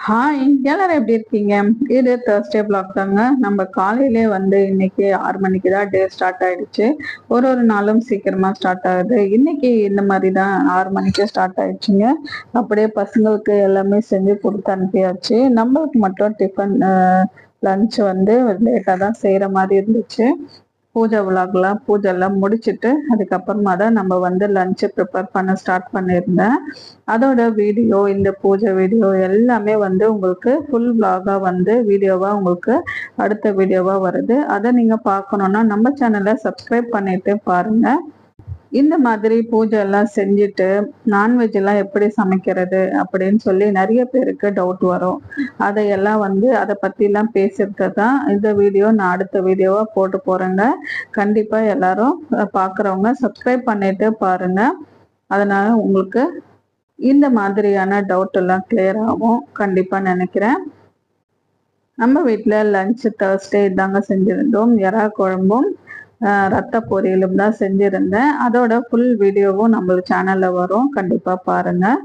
Hi, எல்லாரும் எப்படி இருக்கீங்க? இது Thursday vlog தாங்க. நம்ம காலையிலே வந்து இன்னைக்கு 6 மணிக்கு தான் டே ஸ்டார்ட் ஆயிடுச்சு. ஒரு நாளும் சீக்கிரமா ஸ்டார்ட் ஆகுது. இன்னைக்கு இந்த மாதிரி தான் 6 மணிக்கே ஸ்டார்ட் ஆயிடுச்சுங்க. அப்படியே பசங்களுக்கு எல்லாமே செஞ்சு கொடுத்து அனுப்பியாச்சு. நம்மளுக்கு மட்டும் டிஃபன் லஞ்ச் வந்து லேட்டாக தான் செய்கிற மாதிரி இருந்துச்சு. பூஜை எல்லாம் முடிச்சுட்டு அதுக்கப்புறமா தான் நம்ம வந்து லஞ்சை ப்ரிப்பேர் பண்ண ஸ்டார்ட் பண்ணியிருந்தேன். அதோட வீடியோ, இந்த பூஜை வீடியோ எல்லாமே வந்து உங்களுக்கு ஃபுல் vlog-ஆ வந்து வீடியோவா உங்களுக்கு அடுத்த வீடியோவா வருது. அதை நீங்க பார்க்கணும்னா நம்ம சேனலை சப்ஸ்கிரைப் பண்ணிட்டு பாருங்க. இந்த மாதிரி பூஜை எல்லாம் செஞ்சுட்டு நான்வெஜ் எல்லாம் எப்படி சமைக்கிறது அப்படின்னு சொல்லி நிறைய பேருக்கு டவுட் வரும். அதையெல்லாம் வந்து அதை பற்றிலாம் பேசுறது தான் இந்த வீடியோ நான் அடுத்த வீடியோவாக போட்டு போகிறேங்க. கண்டிப்பாக எல்லாரும் பார்க்குறவங்க சப்ஸ்கிரைப் பண்ணிட்டு பாருங்க. அதனால உங்களுக்கு இந்த மாதிரியான டவுட் எல்லாம் கிளியர் ஆகும் கண்டிப்பாக நினைக்கிறேன். நம்ம வீட்டில் லஞ்ச் Thursday இதாங்க செஞ்சுருந்தோம். எறா குழம்பும் ரத்த பொரியலும் தான் செஞ்சுருந்தேன். அதோட ஃபுல் வீடியோவும் நம்ம சேனலில் வரும், கண்டிப்பாக பாருங்கள்.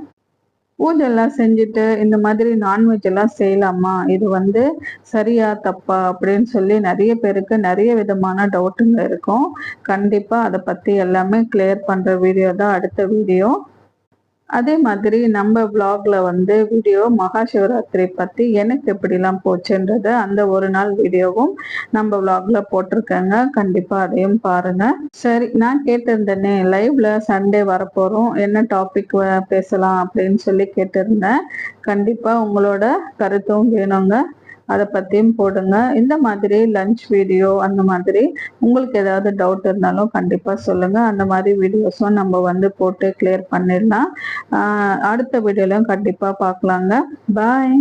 பூஜை எல்லாம் செஞ்சுட்டு இந்த மாதிரி நான்வெஜ் எல்லாம் செய்யலாமா, இது வந்து சரியா தப்பா அப்படின்னு சொல்லி நிறைய பேருக்கு நிறைய விதமான டவுட்டுங்க இருக்கும். கண்டிப்பாக அதை பற்றி எல்லாமே கிளியர் பண்ணுற வீடியோ தான் அடுத்த வீடியோ. அதே மாதிரி நம்ம vlogல வந்து வீடியோ மகா சிவராத்திரி பற்றி எனக்கு எப்படிலாம் போச்சுன்றது அந்த ஒரு நாள் வீடியோவும் நம்ம vlogல போட்டிருக்கேங்க. கண்டிப்பாக அதையும் பாருங்க. சரி, நான் கேட்டிருந்தேனே லைவ்ல சண்டே வரப்போகிறோம், என்ன டாபிக் பேசலாம் அப்படின்னு சொல்லி கேட்டிருந்தேன். கண்டிப்பாக உங்களோட கருத்தும் வேணுங்க, அதை பற்றியும் போடுங்க. இந்த மாதிரி லஞ்ச் வீடியோ அந்த மாதிரி உங்களுக்கு ஏதாவது டவுட் இருந்தாலும் கண்டிப்பாக சொல்லுங்கள். அந்த மாதிரி வீடியோஸும் நம்ம வந்து போட்டு கிளியர் பண்ணிடலாம். அடுத்த வீடியோலையும் கண்டிப்பாக பார்க்கலாங்க. பாய்.